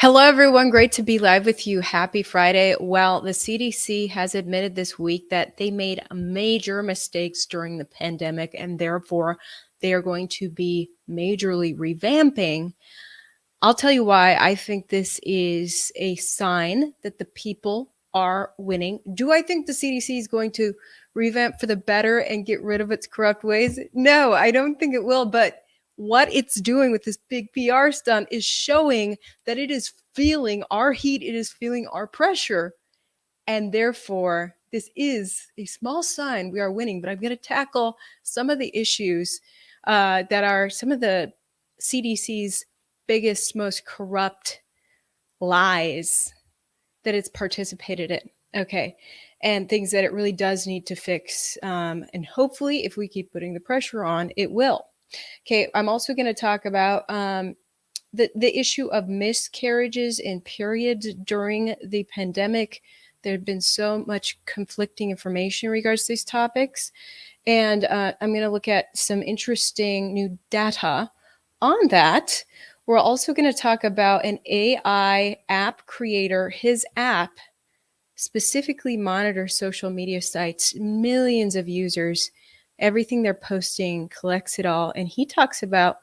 Hello, everyone. Great to be live with you. Happy Friday. Well, the CDC has admitted this week that they made major mistakes during the pandemic, and therefore they are going to be majorly revamping. I'll tell you why I think this is a sign that the people are winning. Do I think the CDC is going to revamp for the better and get rid of its corrupt ways? No, I don't think it will. But what it's doing with this big PR stunt is showing that it is feeling our heat, it is feeling our pressure. And therefore, this is a small sign we are winning. But I'm going to tackle some of the issues that are some of the CDC's biggest, most corrupt lies that it's participated in. Okay. And things that it really does need to fix. And hopefully, if we keep putting the pressure on, it will. Okay. I'm also going to talk about the issue of miscarriages and periods during the pandemic. There had been so much conflicting information in regards to these topics. And I'm going to look at some interesting new data on that. We're also going to talk about an AI app creator. His app specifically monitors social media sites, millions of users, everything they're posting, collects it all. And he talks about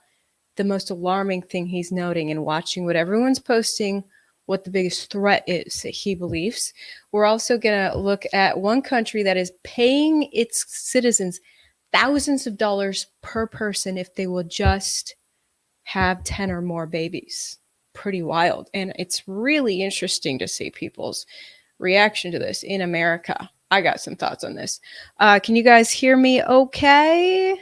the most alarming thing he's noting and watching what everyone's posting, what the biggest threat is that he believes. We're also going to look at one country that is paying its citizens thousands of dollars per person if they will just have 10 or more babies. Pretty wild. And it's really interesting to see people's reaction to this in America. I got some thoughts on this. Can you guys hear me okay?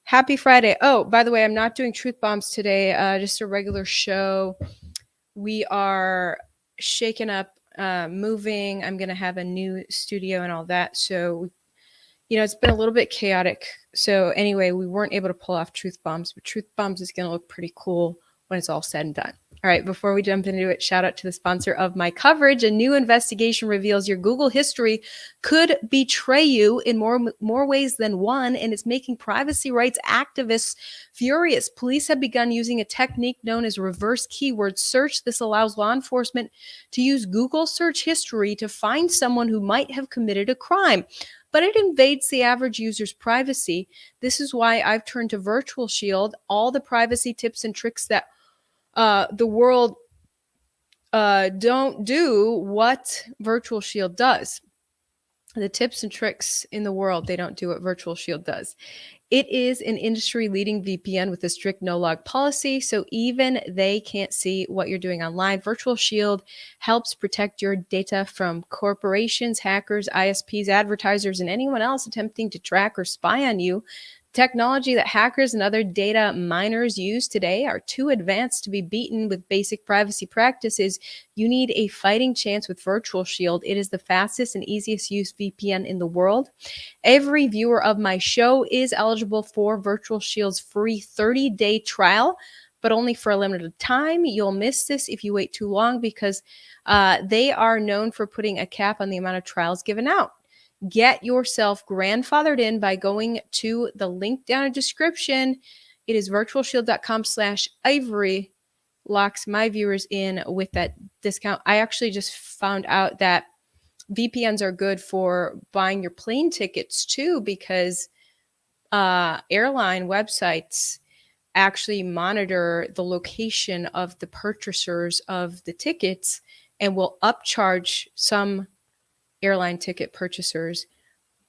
Happy Friday. Oh, by the way, I'm not doing truth bombs today, just a regular show. We are shaking up, moving. I'm going to have a new studio and all that. So, it's been a little bit chaotic. So anyway, we weren't able to pull off truth bombs, but truth bombs is going to look pretty cool when it's all said and done. All right, before we jump into it, shout out to the sponsor of my coverage. A new investigation reveals your Google history could betray you in more ways than one, and it's making privacy rights activists furious. Police have begun using a technique known as reverse keyword search. This allows law enforcement to use Google search history to find someone who might have committed a crime, but it invades the average user's privacy. This is why I've turned to Virtual Shield. All the privacy tips and tricks that the world don't do what Virtual Shield does. The tips and tricks in the world, they don't do what Virtual Shield does. It is an industry-leading VPN with a strict no-log policy, so even they can't see what you're doing online. Virtual Shield helps protect your data from corporations, hackers, ISPs, advertisers, and anyone else attempting to track or spy on you. Technology that hackers and other data miners use today are too advanced to be beaten with basic privacy practices. You need a fighting chance with Virtual Shield. It is the fastest and easiest use VPN in the world. Every viewer of my show is eligible for Virtual Shield's free 30-day trial, but only for a limited time. You'll miss this if you wait too long because they are known for putting a cap on the amount of trials given out. Get yourself grandfathered in by going to the link down in the description. It is virtualshield.com/Ivory. Locks my viewers in with that discount. I actually just found out that VPNs are good for buying your plane tickets too, because airline websites actually monitor the location of the purchasers of the tickets and will upcharge some airline ticket purchasers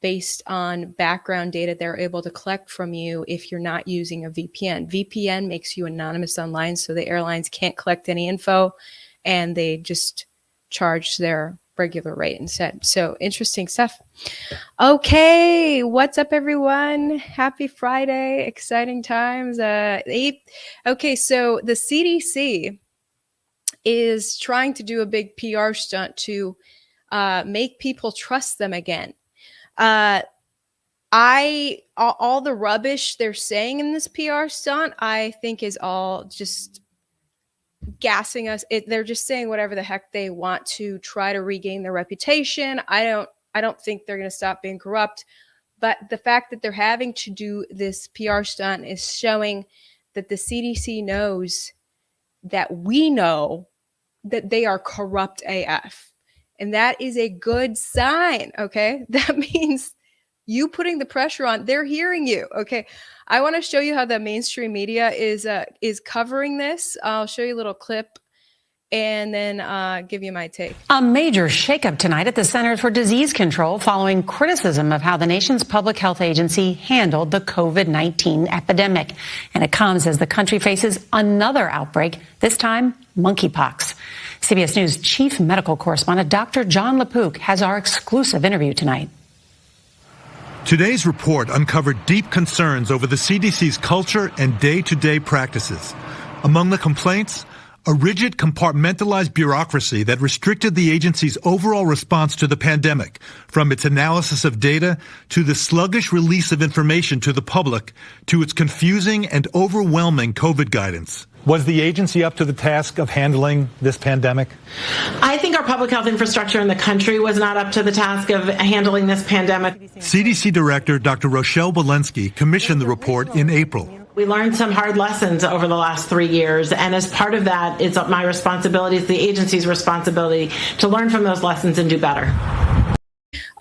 based on background data they're able to collect from you if you're not using a VPN. VPN makes you anonymous online, so the airlines can't collect any info and they just charge their regular rate instead. So interesting stuff. Okay, what's up, everyone? Happy Friday, exciting times. Okay, so the CDC is trying to do a big PR stunt to make people trust them again. All the rubbish they're saying in this PR stunt, I think is all just gassing us. They're just saying whatever the heck they want to try to regain their reputation. I don't think they're going to stop being corrupt, but the fact that they're having to do this PR stunt is showing that the CDC knows that we know that they are corrupt AF. And that is a good sign, okay? That means you putting the pressure on, they're hearing you, okay? I want to show you how the mainstream media is covering this. I'll show you a little clip and then give you my take. A major shakeup tonight at the Centers for Disease Control following criticism of how the nation's public health agency handled the COVID-19 epidemic. And it comes as the country faces another outbreak, this time monkeypox. CBS News chief medical correspondent Dr. John LaPook has our exclusive interview tonight. Today's report uncovered deep concerns over the CDC's culture and day-to-day practices. Among the complaints, a rigid, compartmentalized bureaucracy that restricted the agency's overall response to the pandemic, from its analysis of data to the sluggish release of information to the public to its confusing and overwhelming COVID guidance. Was the agency up to the task of handling this pandemic? I think our public health infrastructure in the country was not up to the task of handling this pandemic. CDC Director Dr. Rochelle Walensky commissioned the report in April. We learned some hard lessons over the last 3 years, and as part of that, it's my responsibility, it's the agency's responsibility to learn from those lessons and do better.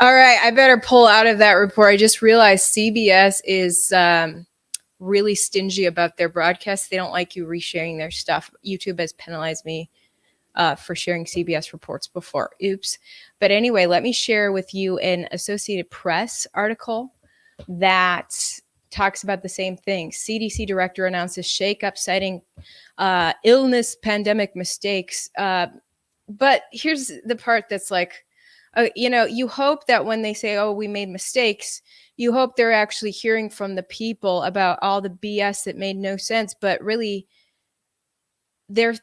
All right, I better pull out of that report. I just realized CBS is really stingy about their broadcasts. They don't like you resharing their stuff. YouTube has penalized me for sharing CBS reports before. Oops. But anyway, let me share with you an Associated Press article that talks about the same thing. CDC director announces shakeup citing illness pandemic mistakes. But here's the part that's like, you hope that when they say, oh, we made mistakes, you hope they're actually hearing from the people about all the BS that made no sense. But really, the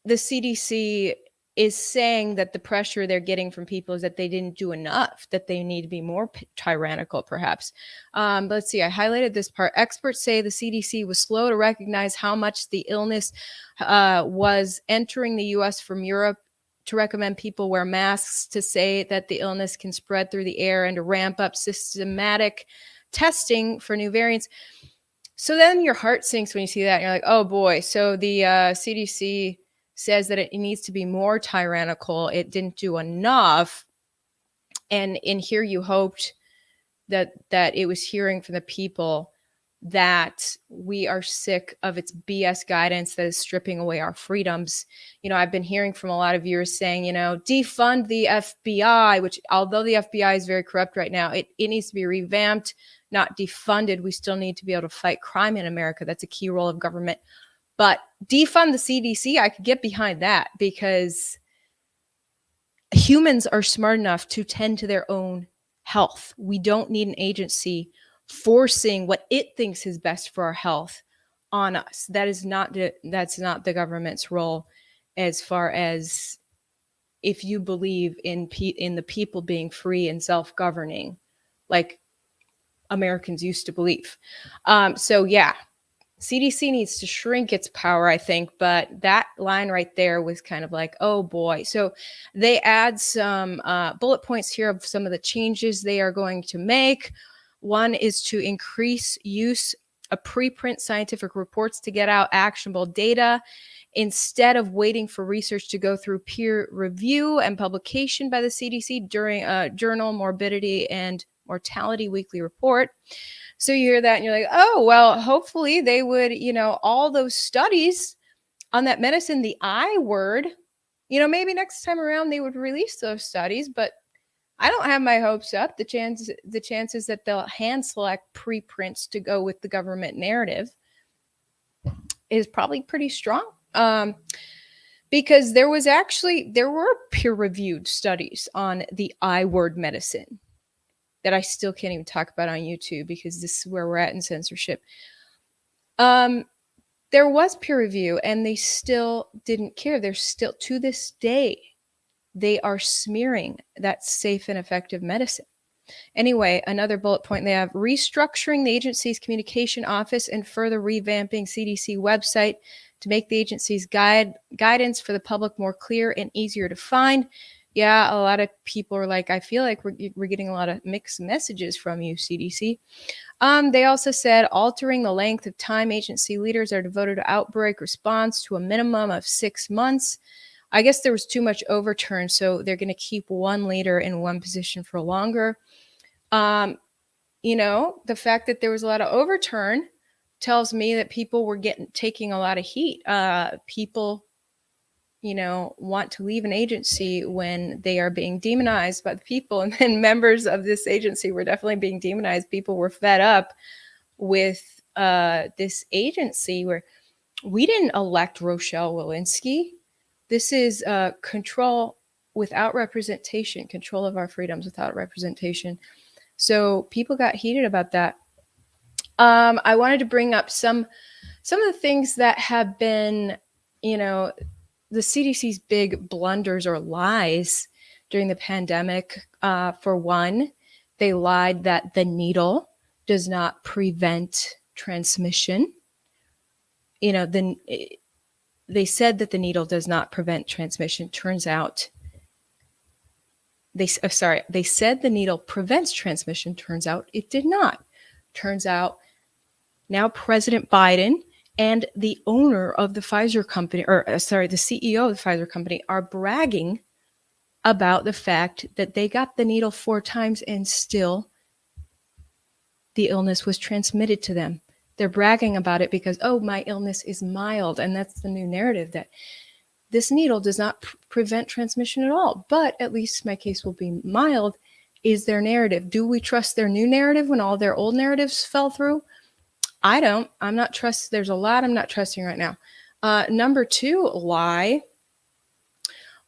CDC is saying that the pressure they're getting from people is that they didn't do enough, that they need to be more tyrannical, perhaps. Let's see, I highlighted this part. Experts say the CDC was slow to recognize how much the illness was entering the U.S. from Europe, to recommend people wear masks, to say that the illness can spread through the air, and to ramp up systematic testing for new variants. So then your heart sinks when you see that, and you're like, oh boy. So the CDC says that it needs to be more tyrannical. It didn't do enough. And in here you hoped that it was hearing from the people that we are sick of its BS guidance that is stripping away our freedoms. I've been hearing from a lot of viewers saying, defund the FBI, which although the FBI is very corrupt right now, it needs to be revamped, not defunded. We still need to be able to fight crime in America. That's a key role of government. But defund the CDC, I could get behind that, because humans are smart enough to tend to their own health. We don't need an agency forcing what it thinks is best for our health on us. That's not the government's role, as far as if you believe in the people being free and self-governing, like Americans used to believe. So yeah, CDC needs to shrink its power, I think, but that line right there was kind of like, oh boy. So they add some bullet points here of some of the changes they are going to make. One is to increase use of preprint scientific reports to get out actionable data instead of waiting for research to go through peer review and publication by the CDC during Journal Morbidity and Mortality Weekly Report. So you hear that and you're like, oh, well, hopefully they would, all those studies on that medicine, the I word, maybe next time around they would release those studies, but I don't have my hopes up. The chances that they'll hand select preprints to go with the government narrative is probably pretty strong. Because there were peer-reviewed studies on the I word medicine that I still can't even talk about on YouTube, because this is where we're at in censorship. There was peer review and they still didn't care. They're still, to this day, they are smearing that safe and effective medicine. Anyway, another bullet point they have: restructuring the agency's communication office and further revamping CDC website to make the agency's guidance for the public more clear and easier to find. Yeah, a lot of people are like, I feel like we're getting a lot of mixed messages from you, CDC. They also said altering the length of time agency leaders are devoted to outbreak response to a minimum of 6 months. I guess there was too much overturn, so they're going to keep one leader in one position for longer. The fact that there was a lot of overturn tells me that people were taking a lot of heat. People, want to leave an agency when they are being demonized by the people, and then members of this agency were definitely being demonized. People were fed up with this agency where we didn't elect Rochelle Walensky. This is control without representation, control of our freedoms without representation. So people got heated about that. I wanted to bring up some of the things that have been, the CDC's big blunders or lies during the pandemic. For one, they lied that the needle does not prevent transmission. They said that the needle does not prevent transmission. Turns out, they said the needle prevents transmission. Turns out it did not. Turns out now President Biden and the owner of the Pfizer company, the CEO of the Pfizer company, are bragging about the fact that they got the needle 4 times and still the illness was transmitted to them. They're bragging about it because, my illness is mild. And that's the new narrative, that this needle does not prevent transmission at all, but at least my case will be mild, is their narrative. Do we trust their new narrative when all their old narratives fell through? I don't. I'm not trusting. There's a lot I'm not trusting right now. Number 2 lie.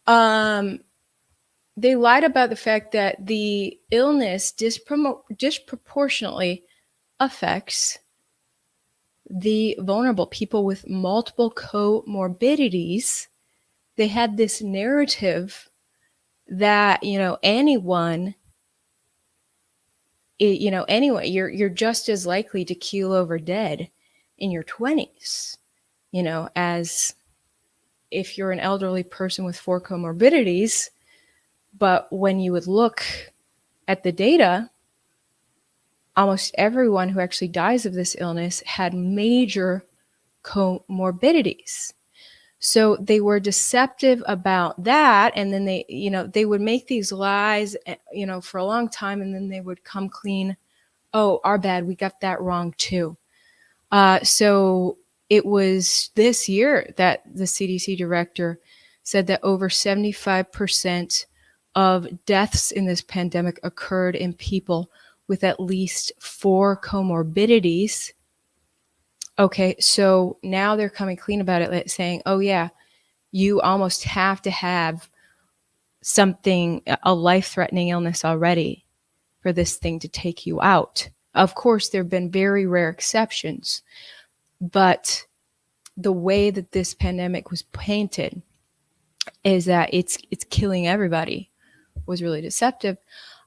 They lied about the fact that the illness disproportionately affects the vulnerable, people with multiple comorbidities. They had this narrative that, anyone, anyway, you're just as likely to keel over dead in your 20s, as if you're an elderly person with 4 comorbidities. But when you would look at the data, almost everyone who actually dies of this illness had major comorbidities. So they were deceptive about that. And then they would make these lies, for a long time. And then they would come clean. Oh, our bad. We got that wrong too. So it was this year that the CDC director said that over 75% of deaths in this pandemic occurred in people with at least 4 comorbidities. Okay, so now they're coming clean about it, saying, oh yeah, you almost have to have something, a life-threatening illness already for this thing to take you out. Of course, there have been very rare exceptions, but the way that this pandemic was painted is that it's killing everybody was really deceptive.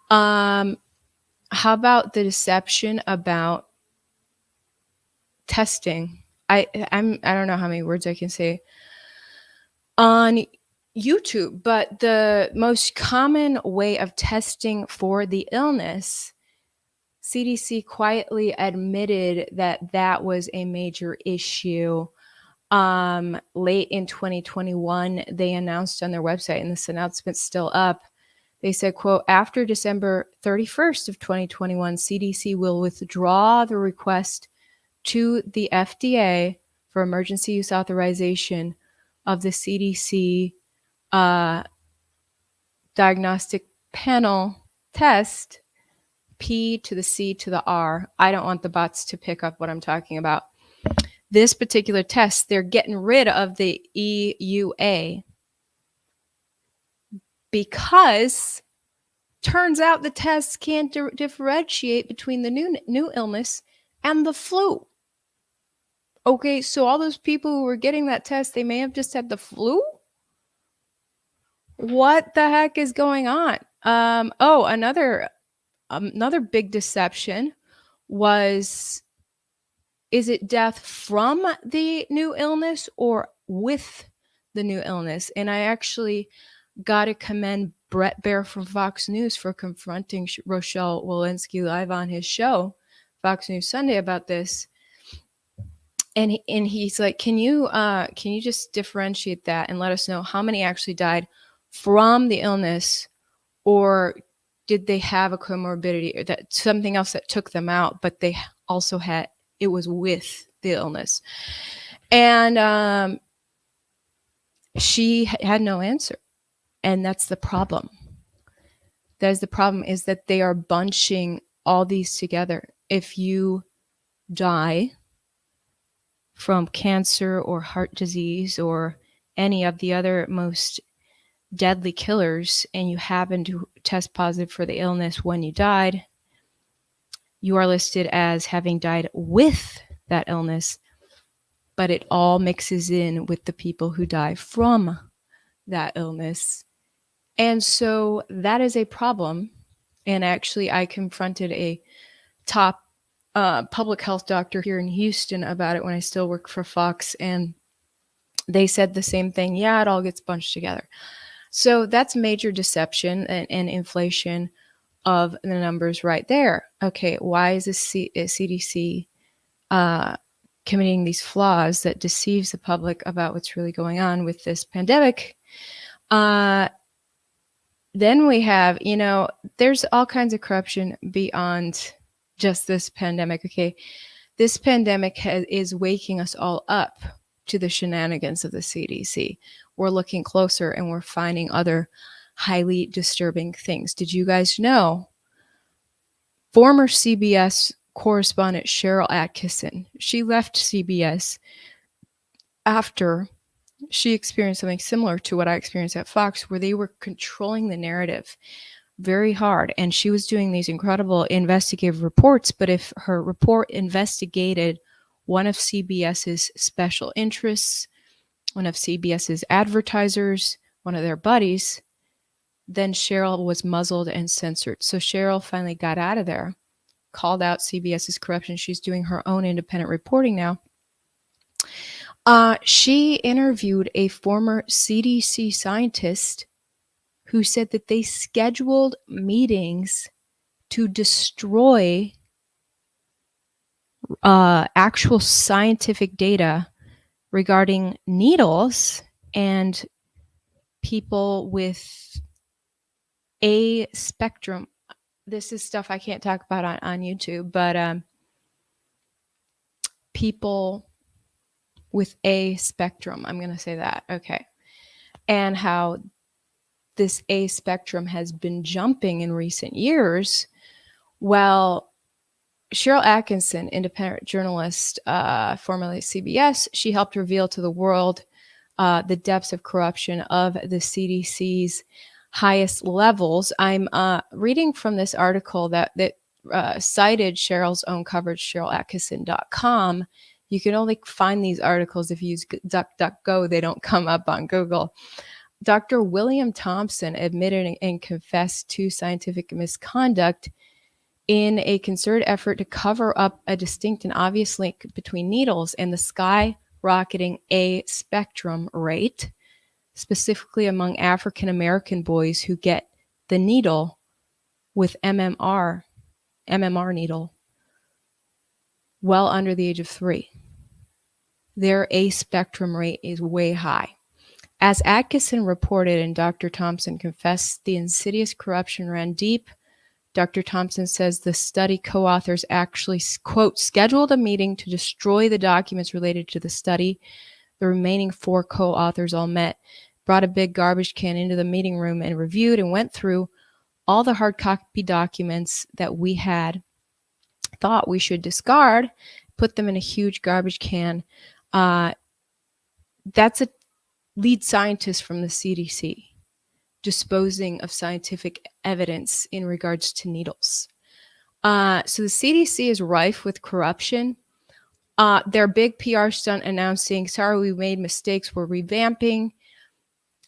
How about the deception about testing? I don't know how many words I can say on YouTube, but the most common way of testing for the illness, CDC quietly admitted that was a major issue. Late in 2021, they announced on their website, and this announcement's still up. They said, quote, after December 31st of 2021, CDC will withdraw the request to the FDA for emergency use authorization of the CDC diagnostic panel test, P to the C to the R. I don't want the bots to pick up what I'm talking about. This particular test, they're getting rid of the EUA because turns out the tests can't differentiate between the new illness and the flu. Okay, so all those people who were getting that test, they may have just had the flu? What the heck is going on? Another big deception was, is it death from the new illness or with the new illness? And I actually got to commend Brett Baer from Fox News for confronting Rochelle Walensky live on his show, Fox News Sunday, about this. And he's like, can you just differentiate that and let us know how many actually died from the illness, or did they have a comorbidity or that something else that took them out, but they also it was with the illness? And she had no answer. And that's the problem. That is the problem, is that they are bunching all these together. If you die from cancer or heart disease or any of the other most deadly killers, and you happen to test positive for the illness when you died, you are listed as having died with that illness, but it all mixes in with the people who die from that illness. And so that is a problem. And actually, I confronted a top public health doctor here in Houston about it when I still worked for Fox, and they said the same thing. Yeah, it all gets bunched together. So that's major deception and inflation of the numbers right there. Okay, why is the CDC committing these flaws that deceives the public about what's really going on with this pandemic? Then we have, there's all kinds of corruption beyond just this pandemic. Okay, this pandemic is waking us all up to the shenanigans of the CDC. We're looking closer and we're finding other highly disturbing things. Did you guys know former CBS correspondent Cheryl Atkinson, she left CBS after she experienced something similar to what I experienced at Fox, where they were controlling the narrative very hard. And she was doing these incredible investigative reports, but if her report investigated one of CBS's special interests, one of CBS's advertisers, one of their buddies, then Cheryl was muzzled and censored. So Cheryl finally got out of there, called out CBS's corruption. She's doing her own independent reporting now. She interviewed a former CDC scientist who said that they scheduled meetings to destroy actual scientific data regarding needles and people with a spectrum. This is stuff I can't talk about on YouTube, but people with a spectrum, I'm going to say that, okay, and how this A spectrum has been jumping in recent years. Well, Cheryl Atkinson, independent journalist, formerly CBS, she helped reveal to the world the depths of corruption of the CDC's highest levels. I'm reading from this article that cited Cheryl's own coverage, CherylAtkinson.com. You can only find these articles if you use DuckDuckGo. They don't come up on Google. Dr. William Thompson admitted and confessed to scientific misconduct in a concerted effort to cover up a distinct and obvious link between needles and the skyrocketing A spectrum rate, specifically among African American boys who get the needle with MMR needle well under the age of 3. Their A spectrum rate is way high. As Atkinson reported and Dr. Thompson confessed, the insidious corruption ran deep. Dr. Thompson says the study co-authors actually, quote, scheduled a meeting to destroy the documents related to the study. The remaining 4 co-authors all met, brought a big garbage can into the meeting room and reviewed and went through all the hard copy documents that we had thought we should discard, put them in a huge garbage can. That's a lead scientist from the CDC disposing of scientific evidence in regards to needles. So the CDC is rife with corruption. Their big PR stunt announcing, sorry, we made mistakes, we're revamping.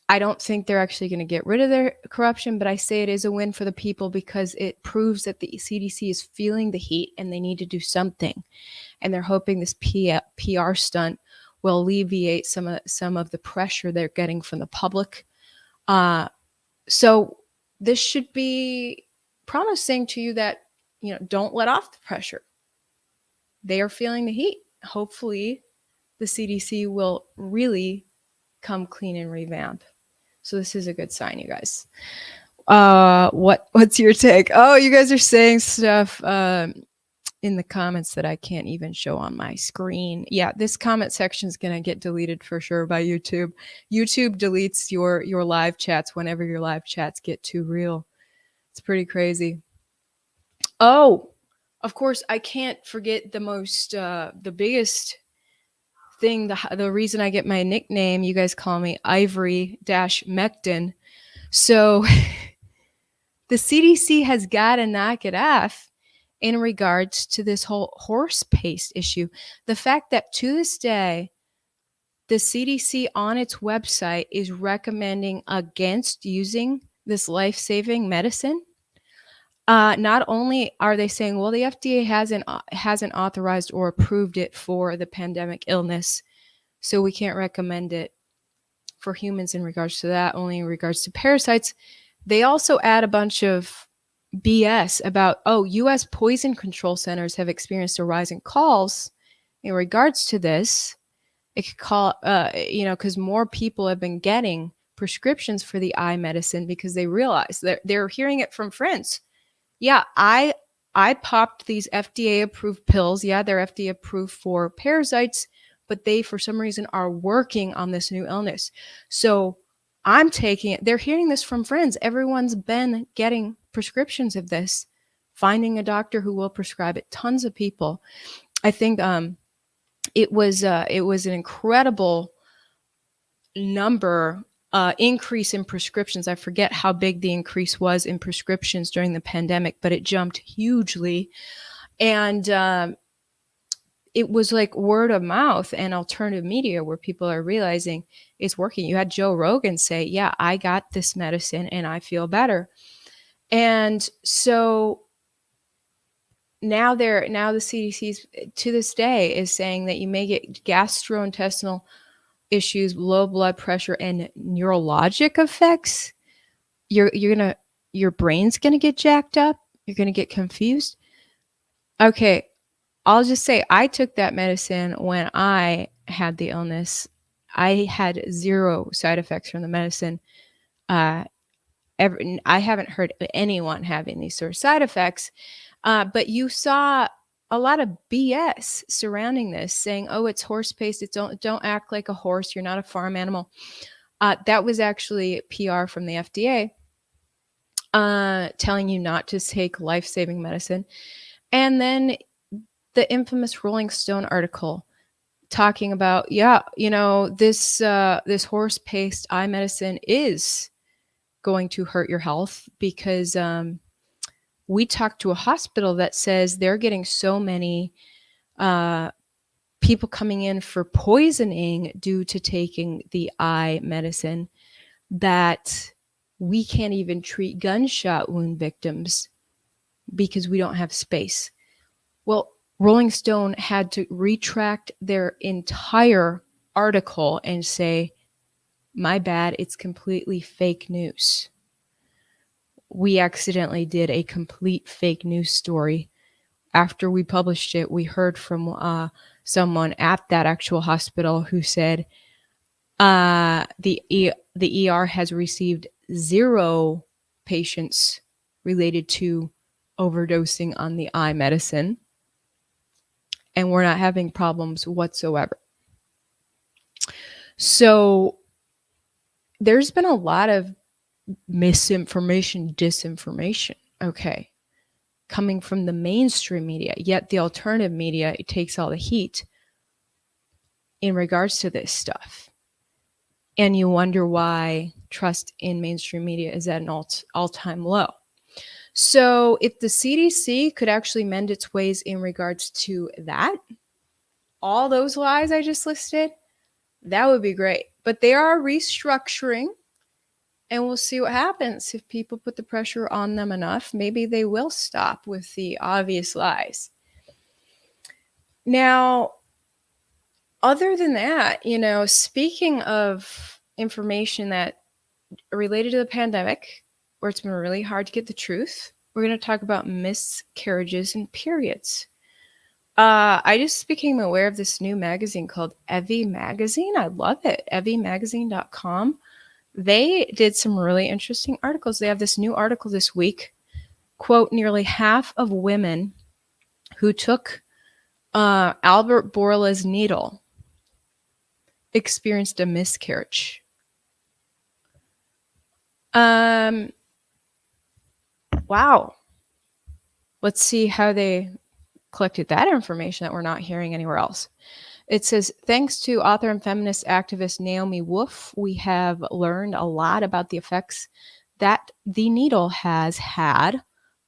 I don't think they're actually going to get rid of their corruption, but I say it is a win for the people because it proves that the CDC is feeling the heat and they need to do something. And they're hoping this PR stunt will alleviate some of the pressure they're getting from the public. So this should be promising to you that, don't let off the pressure. They are feeling the heat. Hopefully, the CDC will really come clean and revamp. So this is a good sign, you guys. What's your take? Oh, you guys are saying stuff in the comments that I can't even show on my screen. Yeah, this comment section is gonna get deleted for sure by YouTube. YouTube deletes your live chats whenever your live chats get too real. It's pretty crazy. Oh, of course, I can't forget the biggest thing, the reason I get my nickname. You guys call me Ivory-Mectin. So the CDC has got to knock it off in regards to this whole horse paste issue. The fact that to this day, the CDC on its website is recommending against using this life-saving medicine. Not only are they saying, well, the FDA hasn't authorized or approved it for the pandemic illness, so we can't recommend it for humans in regards to that, only in regards to parasites. They also add a bunch of BS about, U.S. poison control centers have experienced a rise in calls in regards to this. It could call, because more people have been getting prescriptions for the eye medicine because they realize they're hearing it from friends. Yeah, I popped these FDA approved pills. Yeah, they're FDA approved for parasites, but they, for some reason, are working on this new illness. So I'm taking it. They're hearing this from friends. Everyone's been getting prescriptions of this, finding a doctor who will prescribe it. Tons of people. I think it was an incredible number increase in prescriptions. I forget how big the increase was in prescriptions during the pandemic, but it jumped hugely. And it was like word of mouth and alternative media where people are realizing it's working. You had Joe Rogan say, yeah, I got this medicine and I feel better. And so now the CDC to this day is saying that you may get gastrointestinal issues, low blood pressure, and neurologic effects. Your brain's gonna get jacked up. You're gonna get confused. Okay, I'll just say I took that medicine when I had the illness. I had zero side effects from the medicine. I haven't heard anyone having these sort of side effects. But you saw a lot of BS surrounding this, saying, "Oh, it's horse paste. Don't act like a horse. You're not a farm animal." That was actually PR from the FDA, telling you not to take life-saving medicine. And then the infamous Rolling Stone article talking about, this horse paste eye medicine is going to hurt your health because we talked to a hospital that says they're getting so many people coming in for poisoning due to taking the eye medicine that we can't even treat gunshot wound victims because we don't have space. Well, Rolling Stone had to retract their entire article and say, my bad, it's completely fake news. We accidentally did a complete fake news story. After we published it, we heard from someone at that actual hospital who said the ER has received 0 patients related to overdosing on the eye medicine, and we're not having problems whatsoever. So there's been a lot of misinformation, disinformation, coming from the mainstream media, yet the alternative media, it takes all the heat in regards to this stuff. And you wonder why trust in mainstream media is at an all-time low. So if the CDC could actually mend its ways in regards to that, all those lies I just listed, that would be great. But they are restructuring, and we'll see what happens. If people put the pressure on them enough, maybe they will stop with the obvious lies. Now, other than that, speaking of information that related to the pandemic, where it's been really hard to get the truth. We're going to talk about miscarriages and periods. I just became aware of this new magazine called Evie Magazine. I love it. EvieMagazine.com. They did some really interesting articles. They have this new article this week. Quote, nearly half of women who took Albert Bourla's needle experienced a miscarriage. Wow. Let's see how they collected that information that we're not hearing anywhere else. It says, thanks to author and feminist activist Naomi Wolf, we have learned a lot about the effects that the needle has had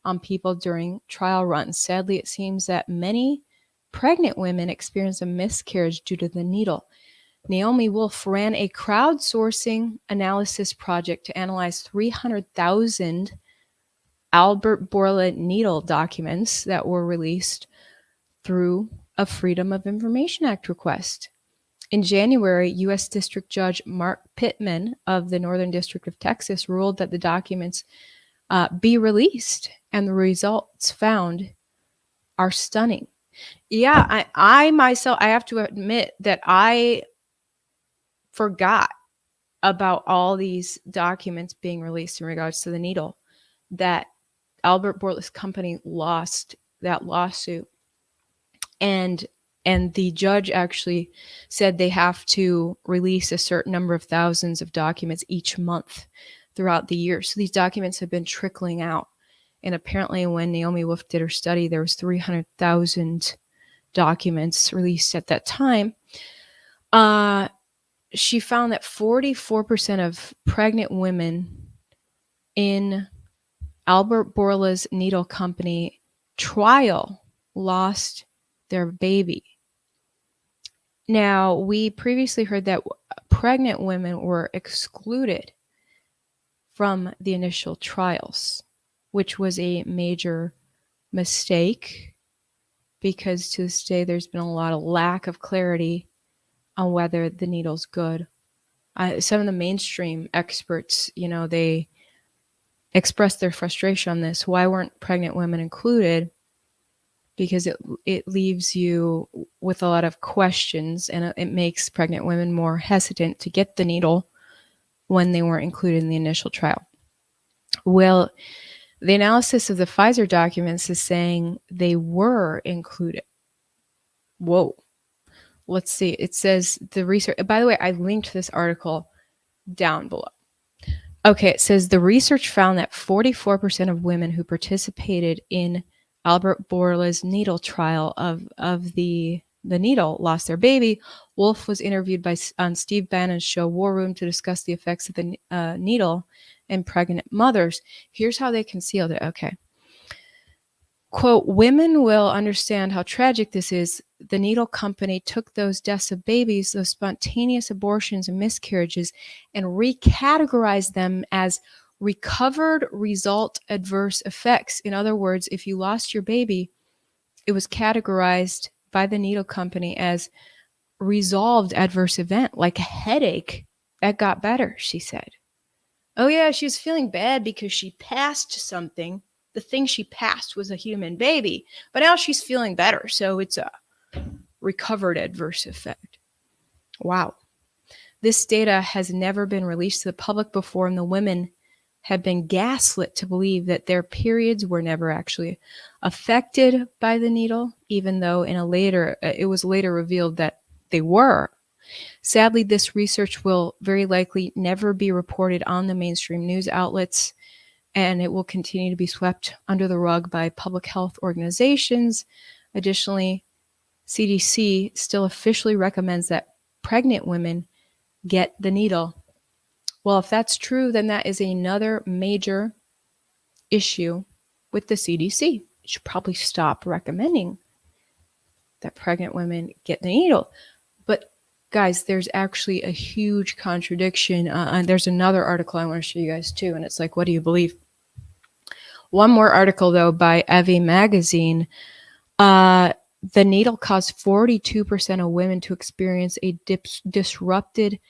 on people during trial runs. Sadly, it seems that many pregnant women experience a miscarriage due to the needle. Naomi Wolf ran a crowdsourcing analysis project to analyze 300,000 Albert Bourla needle documents that were released through a Freedom of Information Act request. In January, U.S. District Judge Mark Pittman of the Northern District of Texas ruled that the documents be released, and the results found are stunning. Yeah, I myself, I have to admit that I forgot about all these documents being released in regards to the needle, that Albert Bourla's company lost that lawsuit. And the judge actually said they have to release a certain number of thousands of documents each month throughout the year. So these documents have been trickling out. And apparently when Naomi Wolf did her study, there was 300,000 documents released at that time. She found that 44% of pregnant women in Albert Bourla's needle company trial lost their baby. Now, we previously heard that pregnant women were excluded from the initial trials, which was a major mistake because to this day there's been a lot of lack of clarity on whether the needle's good. Some of the mainstream experts, they expressed their frustration on this. Why weren't pregnant women included? Because it leaves you with a lot of questions, and it makes pregnant women more hesitant to get the needle when they weren't included in the initial trial. Well, the analysis of the Pfizer documents is saying they were included. Whoa. Let's see. It says the research. By the way, I linked this article down below. Okay, it says the research found that 44% of women who participated in Albert Bourla's needle trial of the needle lost their baby. Wolf was interviewed on Steve Bannon's show War Room to discuss the effects of the needle in pregnant mothers. Here's how they concealed it. Okay. Quote, women will understand how tragic this is. The needle company took those deaths of babies, those spontaneous abortions and miscarriages, and recategorized them as recovered result adverse effects. In other words, if you lost your baby, it was categorized by the needle company as resolved adverse event, like a headache that got better, she said. Oh yeah, she was feeling bad because she passed something. The thing she passed was a human baby, but now she's feeling better. So it's a recovered adverse effect. Wow. This data has never been released to the public before, and the women have been gaslit to believe that their periods were never actually affected by the needle, even though it was later revealed that they were. Sadly, this research will very likely never be reported on the mainstream news outlets, and it will continue to be swept under the rug by public health organizations. Additionally, CDC still officially recommends that pregnant women get the needle. Well, if that's true, then that is another major issue with the CDC. It should probably stop recommending that pregnant women get the needle. But guys, there's actually a huge contradiction. And there's another article I want to show you guys too. And it's like, what do you believe? One more article though by Evie Magazine. The needle caused 42% of women to experience a disrupted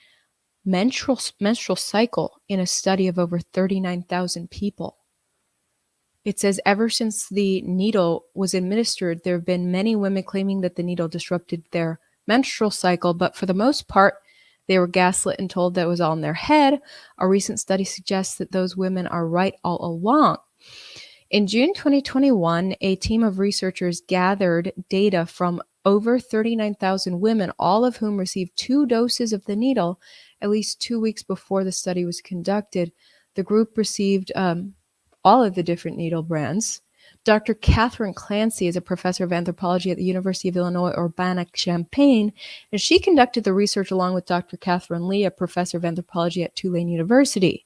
menstrual cycle in a study of over 39,000 people. It says ever since the needle was administered, there have been many women claiming that the needle disrupted their menstrual cycle, but for the most part, they were gaslit and told that it was all in their head. A recent study suggests that those women are right all along. In June 2021, a team of researchers gathered data from over 39,000 women, all of whom received 2 doses of the needle at least 2 weeks before the study was conducted. The group received all of the different needle brands. Dr. Catherine Clancy is a professor of anthropology at the University of Illinois Urbana-Champaign, and she conducted the research along with Dr. Catherine Lee, a professor of anthropology at Tulane University.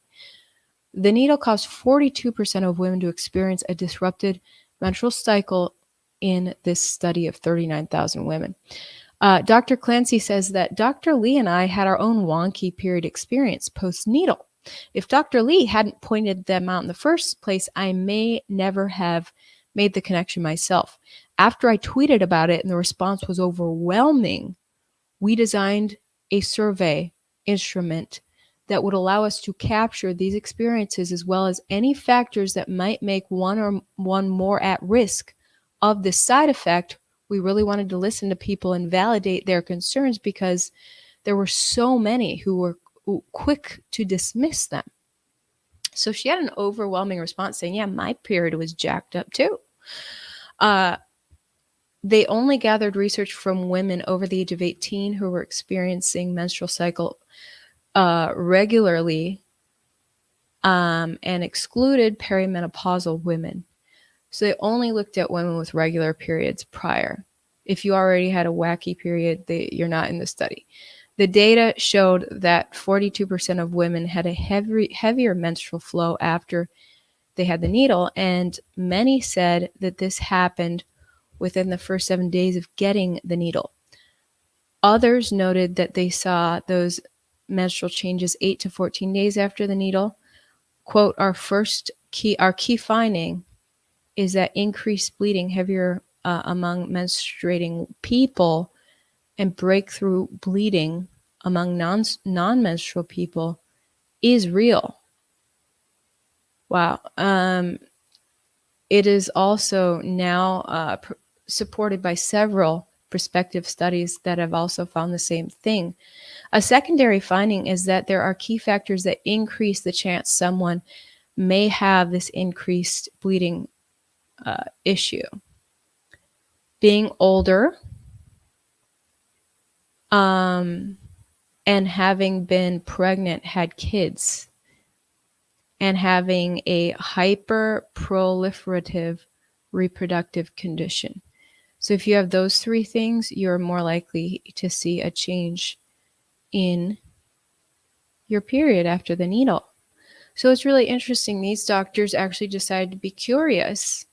The needle caused 42% of women to experience a disrupted menstrual cycle in this study of 39,000 women. Dr. Clancy says that Dr. Lee and I had our own wonky period experience post-needle. If Dr. Lee hadn't pointed them out in the first place, I may never have made the connection myself. After I tweeted about it and the response was overwhelming, we designed a survey instrument that would allow us to capture these experiences as well as any factors that might make one more at risk of this side effect. We really wanted to listen to people and validate their concerns because there were so many who were quick to dismiss them. So she had an overwhelming response saying, yeah, my period was jacked up too. They only gathered research from women over the age of 18 who were experiencing menstrual cycle regularly and excluded perimenopausal women. So they only looked at women with regular periods prior. If you already had a wacky period, you're not in the study. The data showed that 42% of women had a heavier menstrual flow after they had the needle, and many said that this happened within the first 7 days of getting the needle. Others noted that they saw those menstrual changes 8 to 14 days after the needle. Quote, our key finding is that increased bleeding heavier among menstruating people and breakthrough bleeding among non-menstrual people is real. Wow. It is also now supported by several prospective studies that have also found the same thing. A secondary finding is that there are key factors that increase the chance someone may have this increased bleeding issue. Being older, and having been pregnant, had kids, and having a hyperproliferative reproductive condition. So if you have those 3 things, you're more likely to see a change in your period after the needle. So it's really interesting. These doctors actually decided to be curious,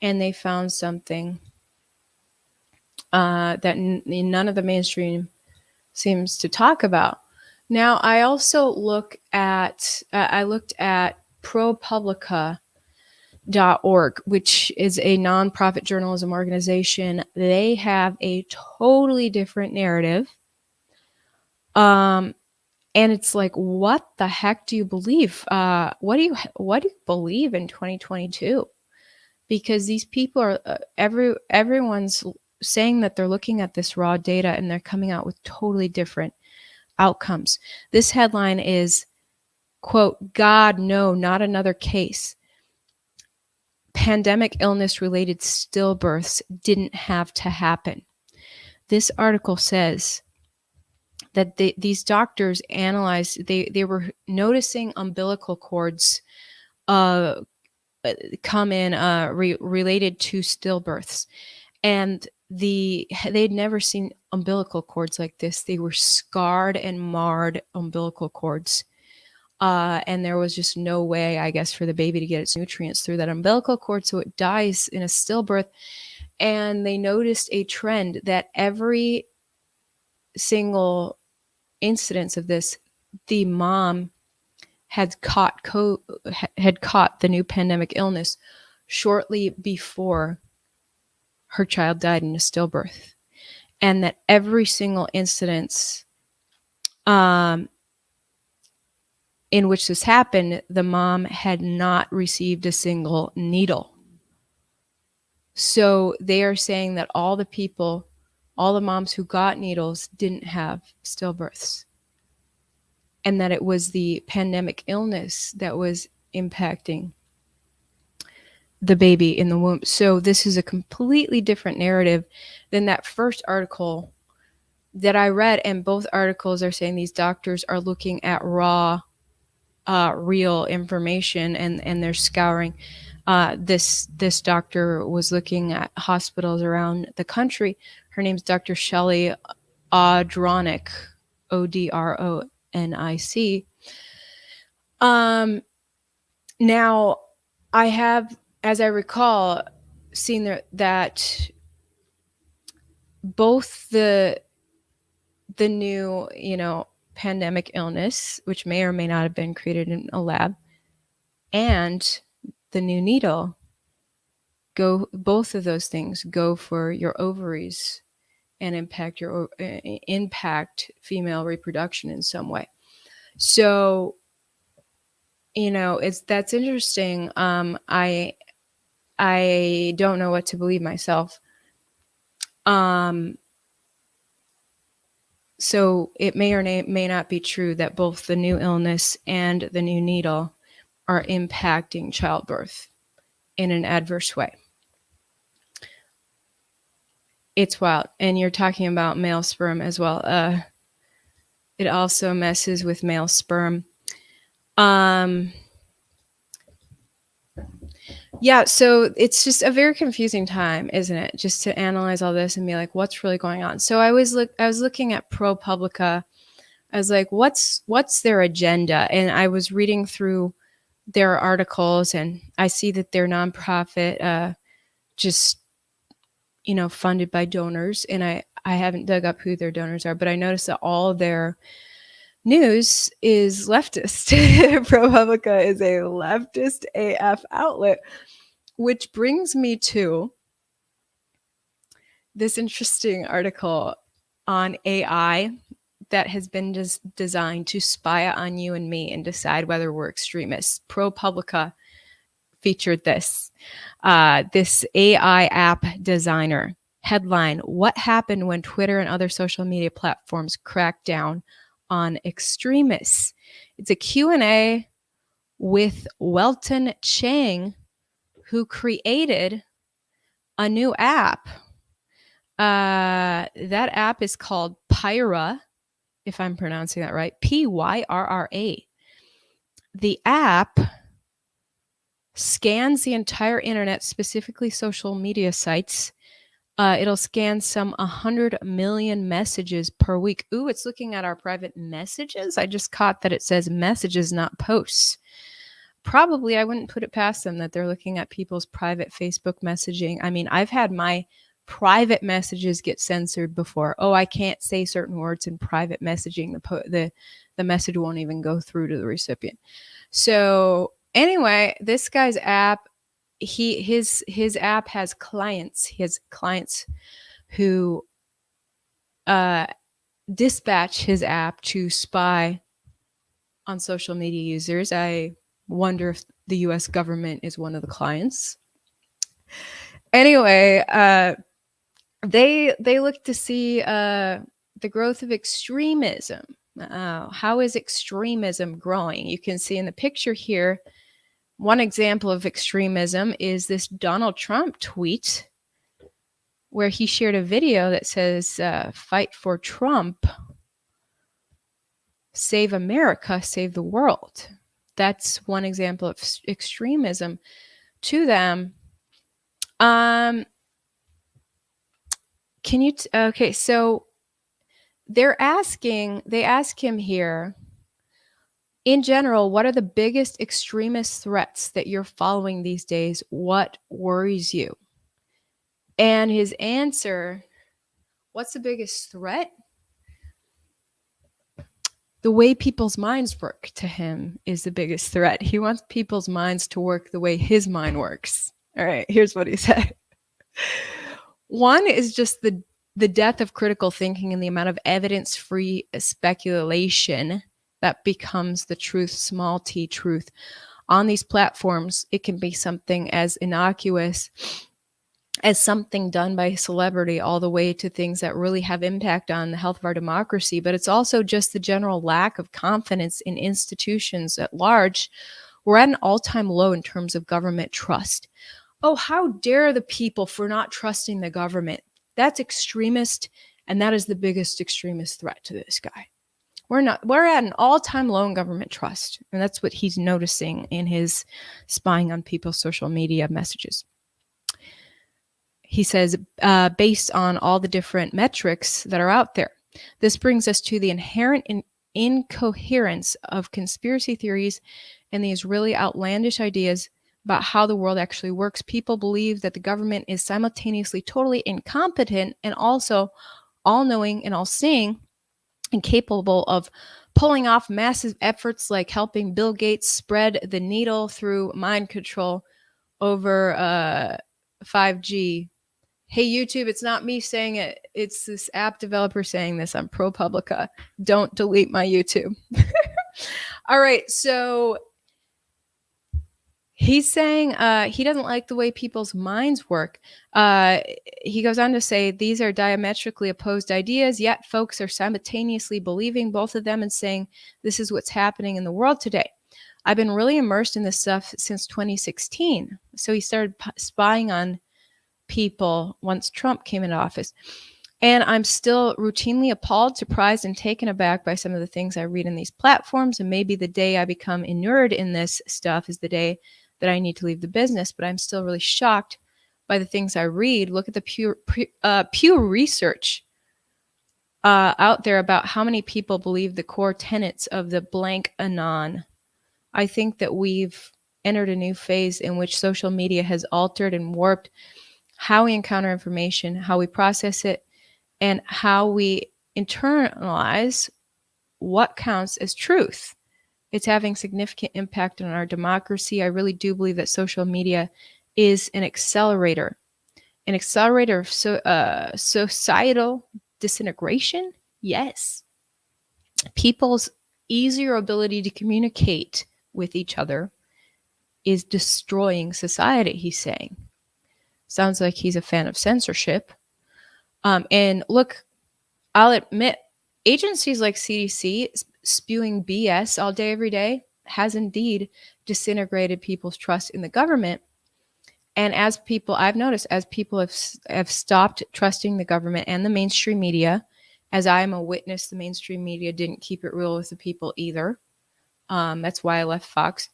and they found something that none of the mainstream seems to talk about. Now, I also looked at ProPublica.org, which is a nonprofit journalism organization. They have a totally different narrative. And it's like, what the heck do you believe? What do you believe in 2022? Because these people are everyone's saying that they're looking at this raw data and they're coming out with totally different outcomes. This headline is, quote, God, no, not another case. Pandemic illness-related stillbirths didn't have to happen. This article says that these doctors analyzed, they were noticing umbilical cords come in related to stillbirths. And they'd never seen umbilical cords like this. They were scarred and marred umbilical cords. And there was just no way, I guess, for the baby to get its nutrients through that umbilical cord, so it dies in a stillbirth. And they noticed a trend that every single incidence of this, the mom had caught the new pandemic illness shortly before her child died in a stillbirth, and that every single incidence in which this happened, the mom had not received a single needle. So they are saying that all the moms who got needles didn't have stillbirths, and that it was the pandemic illness that was impacting the baby in the womb. So this is a completely different narrative than that first article that I read. And both articles are saying these doctors are looking at raw, real information, and they're scouring. This doctor was looking at hospitals around the country. Her name's Dr. Shelley Odronic, Odronic. Now, I have, as I recall, seen that both the new, pandemic illness, which may or may not have been created in a lab, and the new needle, both of those things go for your ovaries and impact female reproduction in some way. So, that's interesting. I don't know what to believe myself. So it may or may not be true that both the new illness and the new needle are impacting childbirth in an adverse way. It's wild. And you're talking about male sperm as well. It also messes with male sperm. Yeah, so it's just a very confusing time, isn't it? Just to analyze all this and be like, what's really going on? So I was looking at ProPublica. I was like, what's their agenda? And I was reading through their articles, and I see that they're nonprofit, just funded by donors. And I haven't dug up who their donors are, but I noticed that all of their news is leftist. ProPublica is a leftist AF outlet, which brings me to this interesting article on AI that has been designed to spy on you and me and decide whether we're extremists. ProPublica featured this AI app designer. Headline: What happened when Twitter and other social media platforms cracked down on extremists? It's a Q&A with Welton Chang, who created a new app. That app is called Pyra, if I'm pronouncing that right, Pyrra. The app scans the entire internet, specifically social media sites. It'll scan some 100 million messages per week. Ooh, it's looking at our private messages. I just caught that it says messages, not posts. Probably, I wouldn't put it past them that they're looking at people's private Facebook messaging. I mean, I've had my private messages get censored before. Oh, I can't say certain words in private messaging. The message won't even go through to the recipient. So anyway, this guy's app, his app has clients. He has clients who dispatch his app to spy on social media users. I wonder if the US government is one of the clients. Anyway, they look to see the growth of extremism. How is extremism growing? You can see in the picture here, one example of extremism is this Donald Trump tweet where he shared a video that says, fight for Trump, save America, save the world. That's one example of extremism to them. Okay, so they ask him here, in general, what are the biggest extremist threats that you're following these days? What worries you? And his answer, what's the biggest threat? The way people's minds work to him is the biggest threat. He wants people's minds to work the way his mind works. All right, here's what he said. One is just the death of critical thinking and the amount of evidence-free speculation that becomes the truth, small t truth. On these platforms, it can be something as innocuous as something done by a celebrity all the way to things that really have impact on the health of our democracy. But it's also just the general lack of confidence in institutions at large. We're at an all-time low in terms of government trust. Oh, how dare the people for not trusting the government? That's extremist, and that is the biggest extremist threat to this guy. We're at an all-time low in government trust, and that's what he's noticing in his spying on people's social media messages. He says, based on all the different metrics that are out there, this brings us to the inherent incoherence of conspiracy theories and these really outlandish ideas about how the world actually works. People believe that the government is simultaneously totally incompetent and also all-knowing and all-seeing and capable of pulling off massive efforts like helping Bill Gates spread the needle through mind control over 5G. Hey, YouTube, it's not me saying it. It's this app developer saying this. I'm ProPublica. Don't delete my YouTube. All right, so he's saying he doesn't like the way people's minds work. He goes on to say these are diametrically opposed ideas, yet folks are simultaneously believing both of them and saying this is what's happening in the world today. I've been really immersed in this stuff since 2016. So he started spying on people once Trump came into office. And I'm still routinely appalled, surprised, and taken aback by some of the things I read in these platforms. And maybe the day I become inured in this stuff is the day that I need to leave the business. But I'm still really shocked by the things I read. Look at the Pew Research out there about how many people believe the core tenets of the blank anon. I think that we've entered a new phase in which social media has altered and warped how we encounter information, how we process it, and how we internalize what counts as truth. It's having significant impact on our democracy. I really do believe that social media is an accelerator of societal disintegration. Yes. People's easier ability to communicate with each other is destroying society, he's saying. Sounds like he's a fan of censorship. And look, I'll admit, agencies like CDC spewing BS all day, every day, has indeed disintegrated people's trust in the government. And as people, I've noticed, as people have stopped trusting the government and the mainstream media, as I am a witness, the mainstream media didn't keep it real with the people either. That's why I left Fox.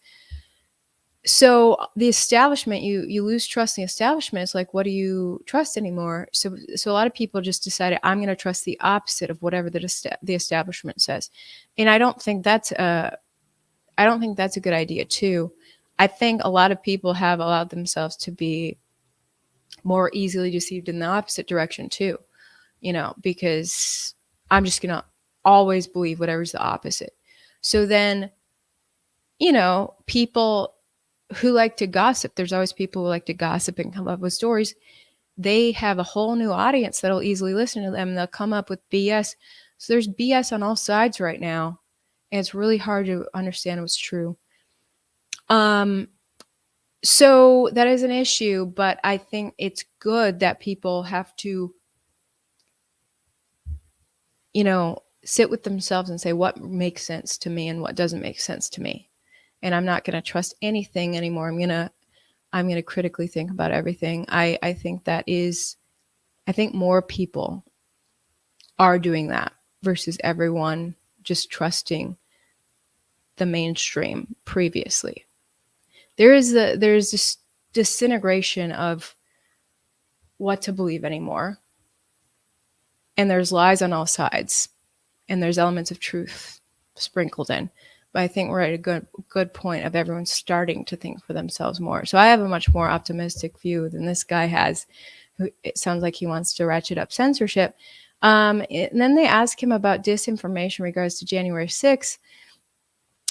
So the establishment, you lose trust in the establishment. It's like, what do you trust anymore? So a lot of people just decided, I'm going to trust the opposite of whatever the establishment says. And I don't think that's a good idea too. I think a lot of people have allowed themselves to be more easily deceived in the opposite direction too, because I'm just going to always believe whatever's the opposite. So then, people who like to gossip, there's always people who like to gossip and come up with stories. They have a whole new audience that'll easily listen to them, and they'll come up with BS. So there's BS on all sides right now, and it's really hard to understand what's true. So that is an issue, but I think it's good that people have to, sit with themselves and say what makes sense to me and what doesn't make sense to me. And I'm not going to trust anything anymore. I'm going to critically think about everything. I think more people are doing that versus everyone just trusting the mainstream previously. There's this disintegration of what to believe anymore. And there's lies on all sides. And there's elements of truth sprinkled in. But I think we're at a good point of everyone starting to think for themselves more. So I have a much more optimistic view than this guy has, who it sounds like he wants to ratchet up censorship. And then they ask him about disinformation in regards to January 6th.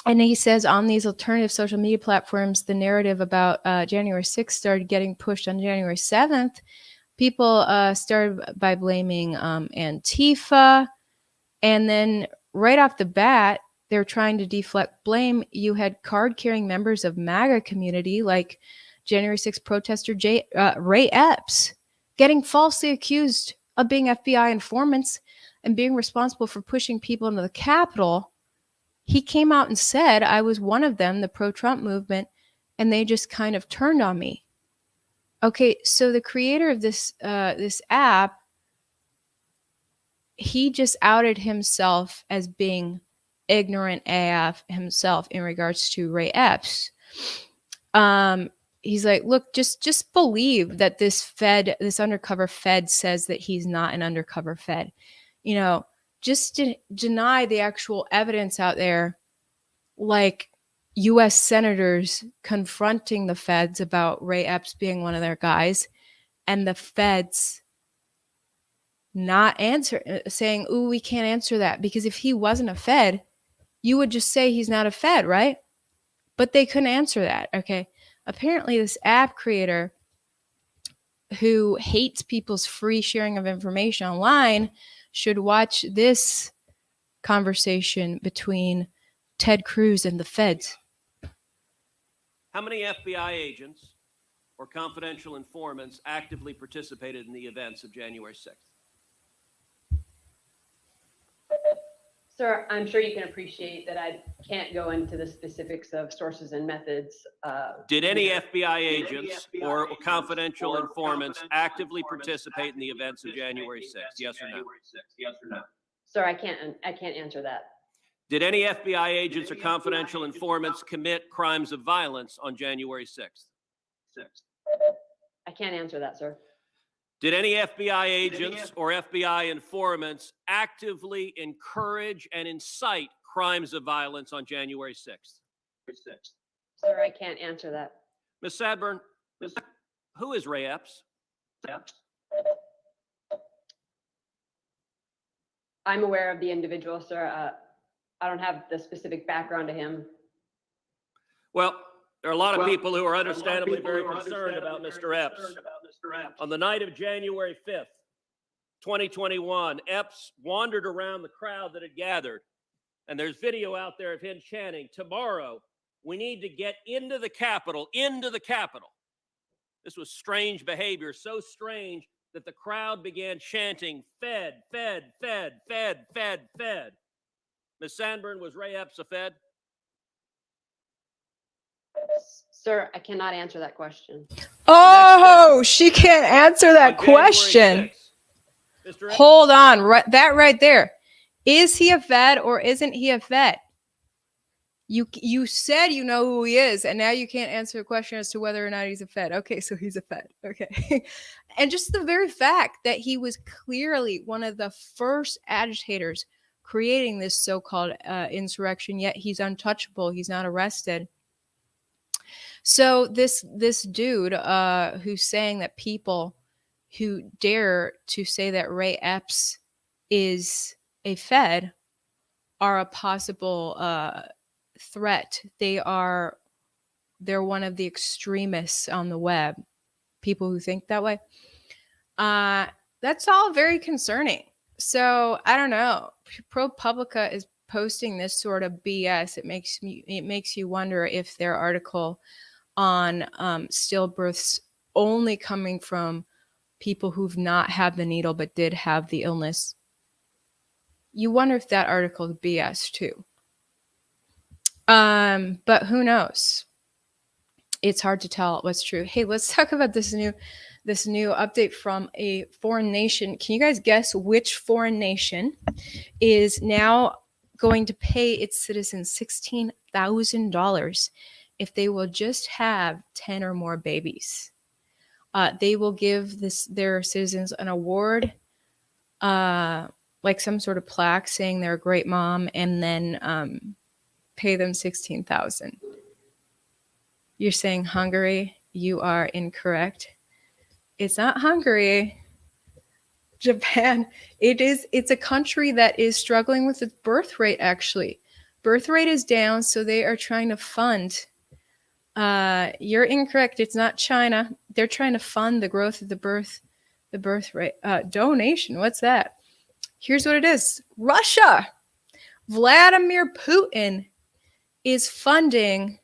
And he says on these alternative social media platforms, the narrative about January 6th started getting pushed on January 7th. People started by blaming Antifa. And then right off the bat, they're trying to deflect blame. You had card-carrying members of MAGA community like January 6th protester Ray Epps getting falsely accused of being FBI informants and being responsible for pushing people into the Capitol. He came out and said, I was one of them, the pro-Trump movement, and they just kind of turned on me. Okay, so the creator of this app, he just outed himself as being ignorant AF himself in regards to Ray Epps. He's like, look, just believe that this undercover Fed says that he's not an undercover Fed. You know, just deny the actual evidence out there, like U.S. senators confronting the feds about Ray Epps being one of their guys, and the feds not saying, ooh, we can't answer that, because if he wasn't a Fed, you would just say he's not a Fed, right? But they couldn't answer that, okay? Apparently, this app creator who hates people's free sharing of information online should watch this conversation between Ted Cruz and the feds. How many FBI agents or confidential informants actively participated in the events of January 6th? Sir, I'm sure you can appreciate that I can't go into the specifics of sources and methods. Did any FBI agents or confidential informants actively participate in the events of January 6th? Yes or no? Sir, I can't answer that. Did any FBI agents or confidential informants commit crimes of violence on January 6th? I can't answer that, sir. Did any FBI agents or FBI informants actively encourage and incite crimes of violence on January 6th? Sir, I can't answer that. Ms. Sadburn, who is Ray Epps? I'm aware of the individual, sir. I don't have the specific background to him. Well, there are a lot of people who are understandably very concerned about Mr. Epps. On the night of January 5th, 2021, Epps wandered around the crowd that had gathered, and there's video out there of him chanting, "Tomorrow, we need to get into the Capitol, into the Capitol." This was strange behavior, so strange that the crowd began chanting, "Fed, Fed, Fed, Fed, Fed, Fed." Ms. Sandburn, was Ray Epps a Fed? Sir, I cannot answer that question. Oh, she can't answer that question. Hold on, that right there. Is he a Fed or isn't he a Fed? You said you know who he is, and now you can't answer the question as to whether or not he's a Fed. Okay, so he's a Fed. Okay. And just the very fact that he was clearly one of the first agitators creating this so-called insurrection, yet he's untouchable. He's not arrested. So this dude who's saying that people who dare to say that Ray Epps is a Fed are a possible threat. They're one of the extremists on the web, people who think that way. That's all very concerning. So I don't know. ProPublica is posting this sort of BS. It makes you wonder if their article on stillbirths only coming from people who've not had the needle but did have the illness. You wonder if that article is BS too. But who knows? It's hard to tell what's true. Hey, let's talk about this new update from a foreign nation. Can you guys guess which foreign nation is now going to pay its citizens $16,000 if they will just have 10 or more babies? They will give their citizens an award, like some sort of plaque saying they're a great mom, and then pay them $16,000. You're saying Hungary? You are incorrect. It's not Hungary. Japan. It's a country that is struggling with its birth rate, actually. Birth rate is down, so they are trying to fund. You're incorrect. It's not China. They're trying to fund the growth of the birth rate. Donation. What's that? Here's what it is. Russia. Vladimir Putin is funding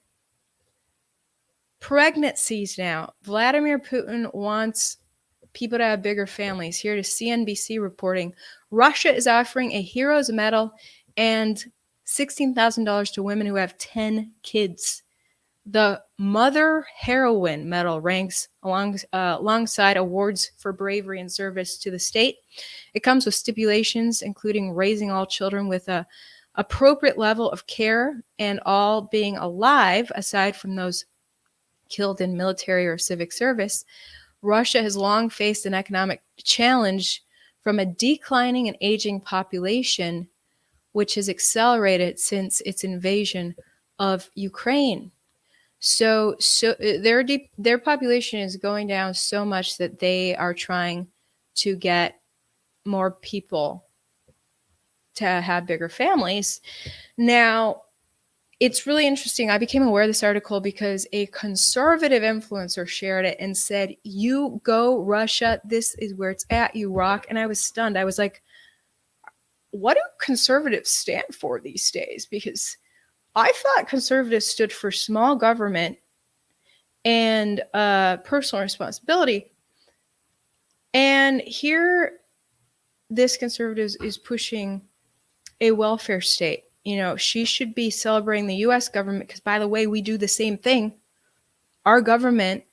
pregnancies now. Vladimir Putin wants people to have bigger families. Here to CNBC reporting, Russia is offering a hero's medal and $16,000 to women who have 10 kids. The Mother Heroine Medal ranks alongside awards for bravery and service to the state. It comes with stipulations, including raising all children with a appropriate level of care and all being alive, aside from those killed in military or civic service. Russia has long faced an economic challenge from a declining and aging population, which has accelerated since its invasion of Ukraine. So their population is going down so much that they are trying to get more people to have bigger families. Now, it's really interesting. I became aware of this article because a conservative influencer shared it and said, "You go, Russia. This is where it's at. You rock." And I was stunned. I was like, what do conservatives stand for these days? Because I thought conservatives stood for small government and personal responsibility. And here, this conservative is pushing a welfare state. You know, she should be celebrating the U.S. government because, by the way, we do the same thing. Our government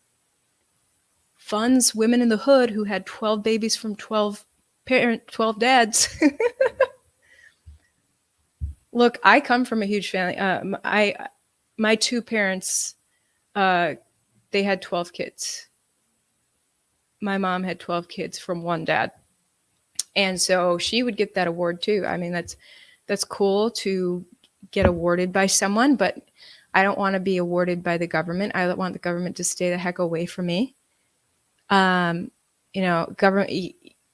funds women in the hood who had 12 babies from 12 dads. Look, I come from a huge family. My two parents, they had 12 kids. My mom had 12 kids from one dad. And so she would get that award too. I mean, that's cool to get awarded by someone, but I don't want to be awarded by the government. I want the government to stay the heck away from me. Government,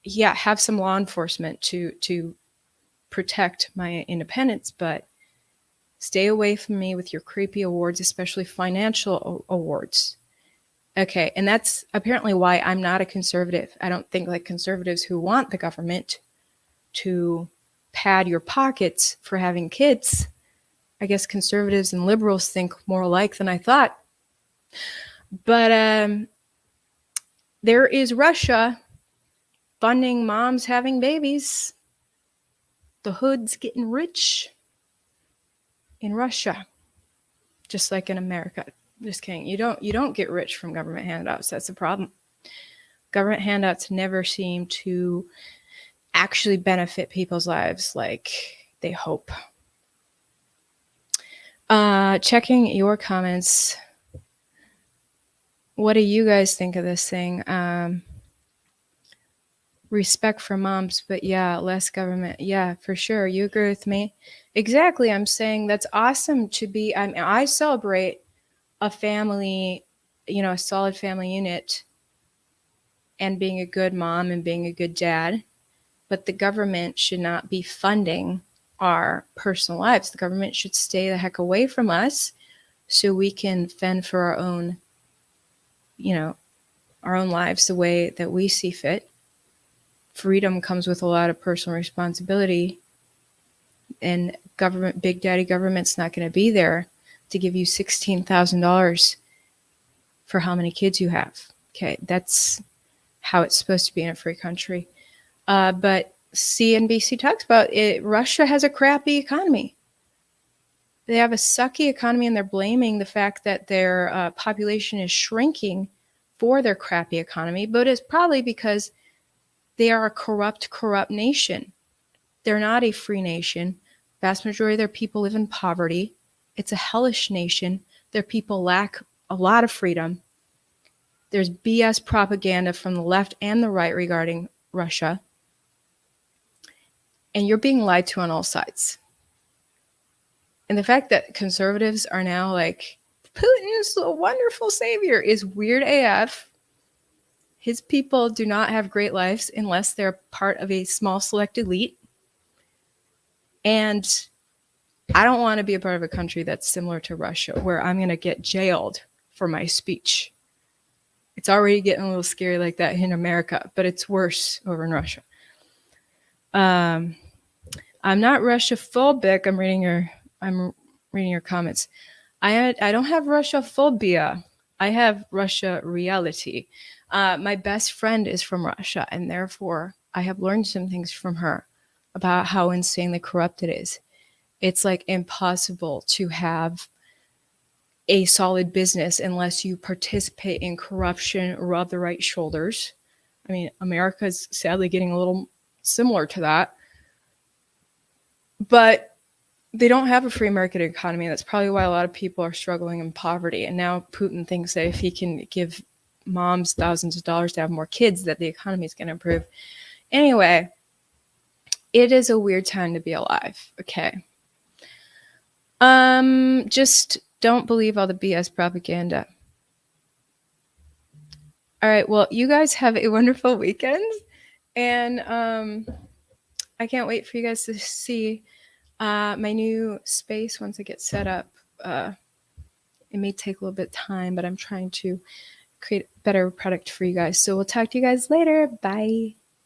yeah, have some law enforcement to protect my independence, but stay away from me with your creepy awards, especially financial awards. Okay, and that's apparently why I'm not a conservative. I don't think like conservatives who want the government to pad your pockets for having kids. I guess conservatives and liberals think more alike than I thought. But there is Russia funding moms having babies. The hood's getting rich in Russia, just like in America. Just kidding. You don't get rich from government handouts. That's the problem. Government handouts never seem to actually benefit people's lives like they hope. Checking your comments. What do you guys think of this thing? Respect for moms, but yeah, less government. Yeah, for sure. You agree with me? Exactly. I'm saying that's awesome to be. I mean, I celebrate a family, a solid family unit and being a good mom and being a good dad. But the government should not be funding our personal lives. The government should stay the heck away from us so we can fend for our own lives the way that we see fit. Freedom comes with a lot of personal responsibility, and big daddy government's not going to be there to give you $16,000 for how many kids you have. Okay, that's how it's supposed to be in a free country. But CNBC talks about it. Russia has a crappy economy. They have a sucky economy, and they're blaming the fact that their population is shrinking for their crappy economy. But it's probably because they are a corrupt nation. They're not a free nation. Vast majority of their people live in poverty. It's a hellish nation. Their people lack a lot of freedom. There's BS propaganda from the left and the right regarding Russia. And you're being lied to on all sides. And the fact that conservatives are now like, Putin's a wonderful savior is weird AF. His people do not have great lives unless they're part of a small select elite. And I don't want to be a part of a country that's similar to Russia, where I'm going to get jailed for my speech. It's already getting a little scary like that in America, but it's worse over in Russia. I'm not Russia-phobic. I'm reading your comments. I don't have Russia-phobia. I have Russia reality. My best friend is from Russia, and therefore I have learned some things from her about how insanely corrupt it is. It's like impossible to have a solid business unless you participate in corruption, rub the right shoulders. I mean, America is sadly getting a little similar to that. But they don't have a free market economy. That's probably why a lot of people are struggling in poverty. And now Putin thinks that if he can give moms thousands of dollars to have more kids, that the economy is going to improve. Anyway, it is a weird time to be alive. Okay. Just don't believe all the BS propaganda. All right. Well, you guys have a wonderful weekend. And I can't wait for you guys to see my new space once it gets set up. It may take a little bit of time, but I'm trying to create a better product for you guys. So we'll talk to you guys later. Bye.